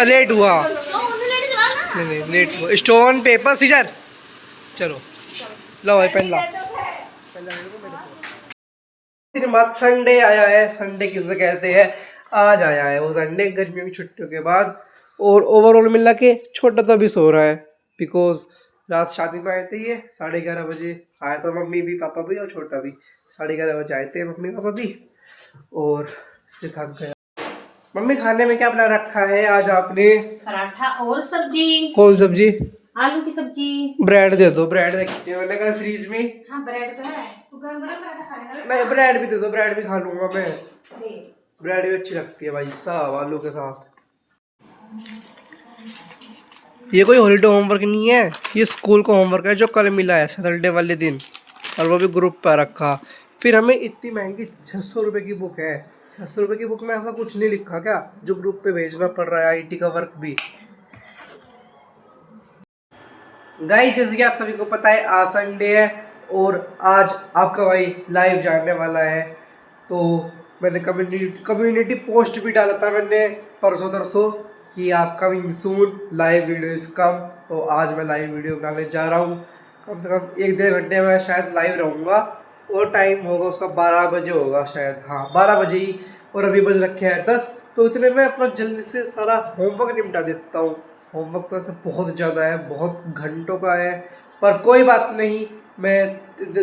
Late हुआ नहीं नहीं लेट हुआ स्टोन पेपर सीजर चलो लो भाई पेन ला दिन बाद संडे आया है। संडे किसे कहते हैं आज आया है वो संडे गर्मियों की छुट्टियों के बाद। और ओवरऑल मिला के छोटा तो अभी सो रहा है बिकॉज रात शादी में आए थे ये 11:30 बजे आया था। मम्मी भी पापा भी और छोटा भी 11:30 बजे आए थे मम्मी पापा भी और से थक गया। मम्मी खाने में क्या बना रखा है आज आपने? पराठा और सब्जी। कौन सब्जी? आलू की सब्जी। ब्रेड दे दो। ब्रेड देखते हैं मैंने कहा फ्रीज में। हाँ ब्रेड तो है। तू गरम गरम पराठा खाएगा? नहीं ब्रेड भी दे दो। ब्रेड भी खा लूंगा मैं। ब्रेड भी अच्छी लगती है भाई साहब आलू के साथ। ये कोई हॉलीडे होमवर्क नहीं है ये स्कूल का होमवर्क है जो कल मिला है सैटरडे वाले दिन और वो भी ग्रुप पर रखा। फिर हमें इतनी महंगी 600 रुपये की बुक है। 600 रुपये की बुक में ऐसा कुछ नहीं लिखा क्या जो ग्रुप पे भेजना पड़ रहा है आईटी का वर्क भी। गाइस जैसे कि आप सभी को पता है आज संडे है और आज आपका भाई लाइव जाने वाला है। तो मैंने कम्युनिटी पोस्ट भी डाला था मैंने परसों तरसों कि आप coming soon live video is come. तो आज मैं लाइव वीडियो बनाने जा रहा हूँ। कम से कम 1-1.5 घंटे में शायद लाइव रहूँगा और टाइम होगा उसका 12 बजे होगा शायद। हाँ 12 बजे ही और अभी बज रखे हैं 10। तो इतने में अपना जल्दी से सारा होमवर्क निपटा देता हूँ। होमवर्क तो ऐसे बहुत ज़्यादा है बहुत घंटों का है पर कोई बात नहीं मैं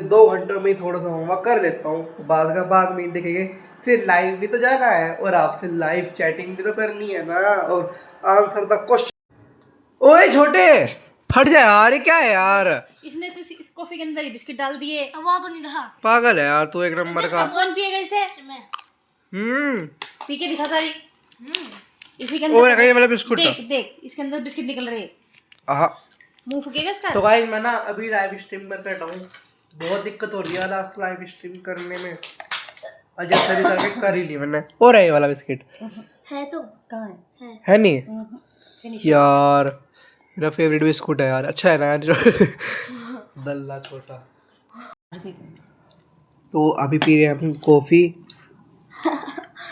2 घंटों में ही थोड़ा सा होमवर्क कर लेता हूँ। बाद में देखेंगे। फिर लाइव भी तो जाना है और आपसे लाइव चैटिंग भी तो करनी है ना और आंसर द क्वेश्चन। ओए छोटे फट जा यार ये क्या है यार? इसने इस कॉफी के अंदर बिस्किट डाल दिए। अब वो तो नहीं रहा। पागल है यार तू एक नंबर का। कौन पिएगा इसे? पी के दिखा सारी। इसी के और अंदर ये वाला बिस्कुट देख इसके अंदर बिस्किट निकल रहे। आहा मुंह फूकेगा इसका। तो गाइस मैं ना अभी लाइव स्ट्रीम कर रहा हूँ। बहुत दिक्कत हो रही है लास्ट लाइव स्ट्रीम करने में। अजय सरी करके कर ही ली मैंने। और है ये वाला बिस्किट है तो कहाँ है नहीं फिनिश यार मेरा फेवरेट बिस्कुट है यार। अच्छा है ना यार दल्ला छोटा। तो अभी पी रहे हैं हम कॉफ़ी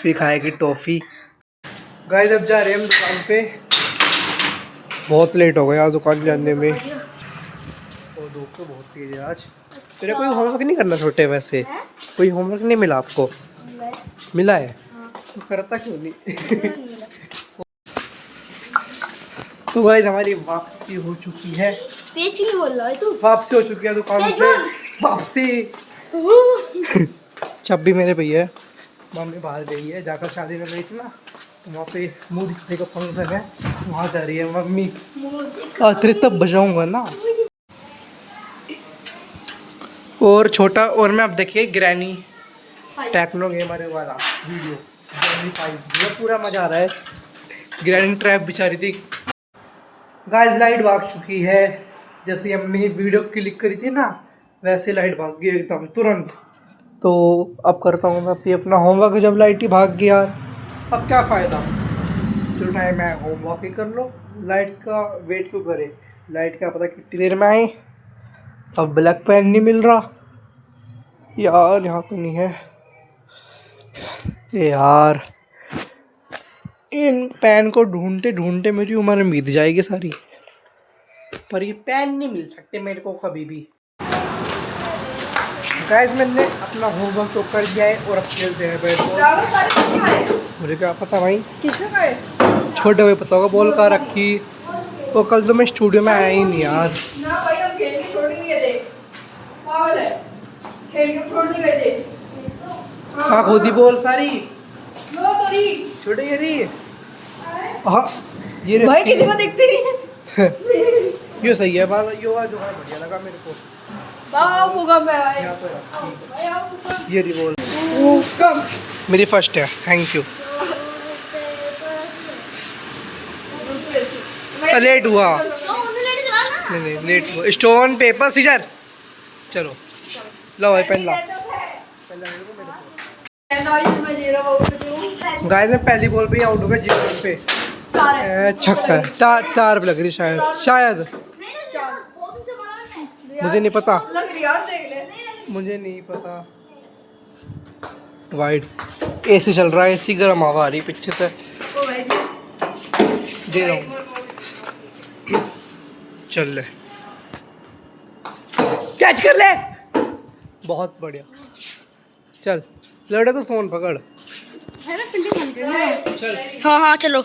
फिर खाएगी टॉफ़ी। गाइस अब जा रहे हैं हम दुकान पे। बहुत लेट हो गया आज दुकान जाने में और धूप तो बहुत तेज है आज। तेरे कोई होमवर्क नहीं करना छोटे वैसे? कोई होमवर्क नहीं मिला आपको? मिला है तो करता क्यों नहीं? तो गाइस हमारी वापसी हो चुकी है। तेज क्यों बोल रहा है तू? वापसी हो चुकी है दुकान से वापसी। चाबी मेरे भैया है। मम्मी बाहर गई है जाकर शादी में गई थी ना तो वहाँ पे मुँह दिखाने का फंक्शन है वहाँ जा रही है मम्मी। तेरे तब बजाऊंगा ना। और छोटा और मैं अब देखिए ग्रैनी टेक्नो गेमर वाला वीडियो ग्रैनी 5 पूरा मजा आ रहा है। ग्रैनी ट्रैप बिचारी थी। गाइस लाइट भाग चुकी है जैसे हमने वीडियो क्लिक करी थी ना वैसे लाइट भाग गई एकदम तुरंत। तो अब करता हूँ मैं अभी अपना होमवर्क। जब लाइट ही भाग गई यार अब क्या फ़ायदा जो टाइम है होमवर्क ही कर लो। लाइट का वेट क्यों करे? लाइट क्या पता कितनी देर में आए। अब ब्लैक पेन नहीं मिल रहा यार यहाँ पे नहीं है यार। इन पेन को ढूंढते ढूंढते मेरी उम्र बीत जाएगी सारी पर ये पेन नहीं मिल सकते मेरे को कभी भी। गाइस मैंने अपना होमवर्क तो कर दिया है और अब खेलते हैं बैट बॉल। मुझे क्या पता भाई छोटे भाई पता होगा बॉल कहाँ रखी। तो कल तो मैं स्टूडियो में आया ही नहीं यार। ना भाई हम खेल के छोड़ नहीं गए थे। पागल है खेल के छोड़ नहीं गए थे। हाँ खोदी बॉल सारी लो तो रही छोटे ये रही। हाँ ये भाई किसी को दिखती नहीं। ये सही है बाल यो जो है बढ़िया लगा मेरे को। बाबू का मैं यहाँ पे रखी ये रही बॉल कम मेरी फर्स्ट है। Thank you. लेट हुआ नहीं नहीं लेट हुआ स्टोन पेपर सीजर चलो लो भाई पेन ला। गाय में पहली बॉल पे आउट हो गया 0 रन पे। छक्का 4 पे लग रही शायद मुझे नहीं पता। लग रही यार देख ले। मुझे नहीं पता। वाइड एसी चल रहा है। एसी गर्म हवा आ रही पीछे से। ओ भाई दे रहा हूँ, चल ले, कैच कर ले, बहुत बढ़िया। चल लौटा तू फोन पकड़। चल हाँ हाँ चलो।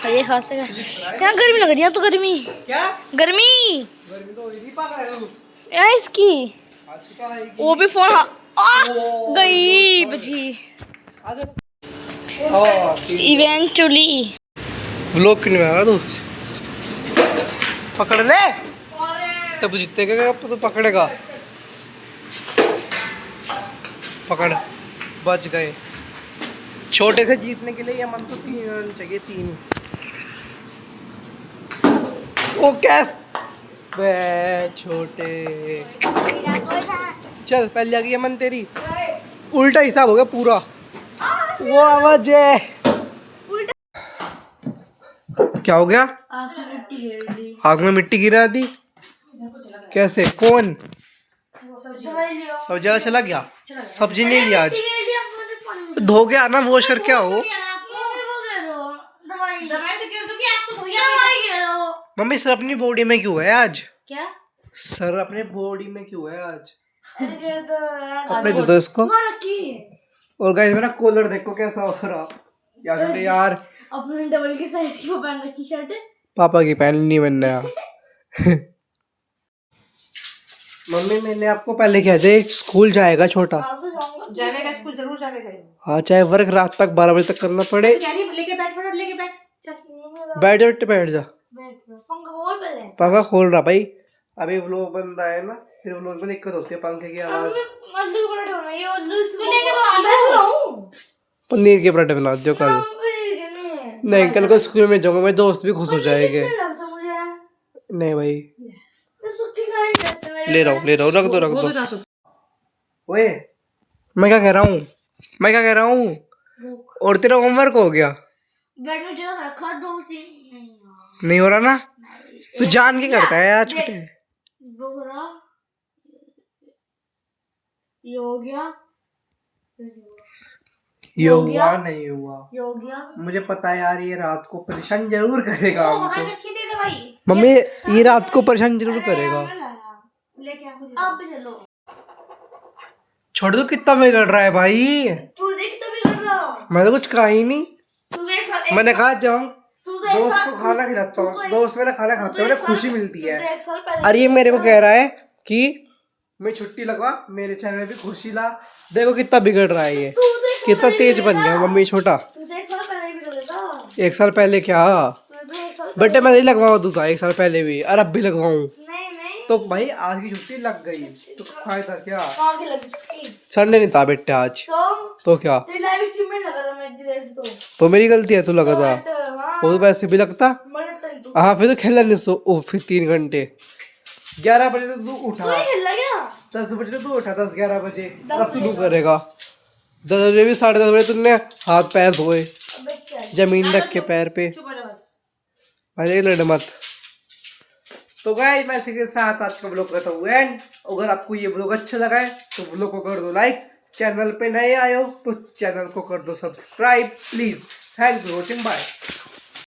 ये खास है यहाँ गर्मी लग रही है तो गर्मी क्या गर्मी गर्मी तो हो ही नहीं पा रहा है तू। यहाँ इसकी आज तो आएगी। वो भी फोन गई बची इवेंचुअली। व्लॉग क्यों नहीं बना रहा तू? पकड़ ले, तब तू जीतेगा, तू पकड़ेगा। पकड़, बच गए। छोटे से जीतने के लिए ये मन तो 3 रन चाहिए, 3। ओ कैस बे छोटे। चल पहले आ गई अमन तेरी, उल्टा हिसाब हो गया पूरा। वो आवाज है, क्या हो गया? आग में मिट्टी गिरा दी? कैसे? कौन? सब्जी वाला चला गया, सब्जी नहीं लिया आज। धो गया ना, वॉश करके आओ। मम्मी सर अपनी बॉडी में क्यों है आज? क्या सर अपने बॉडी में क्यों है आज? कपड़े दे दो इसको। और गाइस मेरा कॉलर देखो कैसा हो रहा यार। यार अपने डबल के साइज की वो पहन रखी शर्ट है। पापा की पहन नहीं बनना है। मम्मी मैंने आपको पहले कहा था स्कूल जाएगा छोटा। जाने का स्कूल जरूर जाने का। हाँ चाहे वर्क रात तक 12 बजे तक करना पड़े। लेके बैठ फटाफट लेके बैठ। बैठ जा बेटे, बैठ जा। पंखा खोल पहले। पंखा खोल रहा भाई, अभी व्लॉग बन रहा है ना, फिर व्लॉग में दिक्कत होती है पंखे की आवाज। आलू के पराठे बनाइए, ये आलू इसको लेके तो आलू पनीर के पराठे बना दो कल। नहीं कल को स्कूल में जाऊंगा, मेरे दोस्त भी खुश हो जाएंगे। नहीं भाई ले रहा हूँ, रख दो। ओए मैं क्या कह रहा हूँ, और तेरा होमवर्क हो गया? बेड में जगह रखा 2-3 नहीं हो रहा ना? तू जान के करता है यार छोटे। बोरा ये हो गया, ये हुआ नहीं हुआ ये हो गया। मुझे पता है यार, ये रात को परेशान जरूर करेगा हमको। रखी दे दवाई। मम्मी ये रात को परेशान जरूर करेगा। लेके अब चलो। छोड़ दो, कितना बिगड़ रहा है भाई। तू देख तभी कर रहा हूँ। मैं तो कुछ कहा ही नहीं। तू देख मैंने कहा जब हम तू तो दोस्त को खाना खिलाता हूँ, दोस्त मेरा खाना खाते हैं, उन्हें खुशी मिलती है। 1 साल पहले और ये मेरे को कह रहा है कि मैं छुट्टी लगवा, मेरे चेहरे में भी खुशी ला। देखो कितना बिगड़ रहा है ये, कितना तेज बन गया मम्मी छोटा। तू तो 1 साल पहले भी कर देता। 1 साल पहले क्या तू तो 1 साल बेटे, मैं नहीं लगवाऊँ दूंगा 1 साल पहले भी, और अब भी लगवाऊँ नहीं तो भाई आज की छुट्टी लग गई तो फायदा क्या? कहाँ की लगी छुट्टी? संडे नहीं था बेटे आज, तो क्या? तेरी लाइव स्ट्रीम में लगा था मैं इतनी देर से तो मेरी गलती है, तू लगा था। हाँ वो तो वैसे भी लगता। मरे तू हाँ फिर तो खेला नहीं सो फिर 3 घंटे। 11 बजे तो तू उठा, खेल गया। 10 बजे तो तू उठा, 10-11 बजे। अब तू करेगा 10 बजे भी, 10:30 बजे तुमने हाथ पैर धोए, अबे क्या जमीन रख के पैर पे। चुप हो जा बस। भाई लड़ मत। तो गाइस मैं इसी के साथ आज का ब्लॉग करता हूँ एंड। अगर आपको ये ब्लॉग अच्छा लगा है तो ब्लॉग को कर दो लाइक, चैनल पे नए आए हो तो चैनल को कर दो subscribe please. Thanks for watching, bye.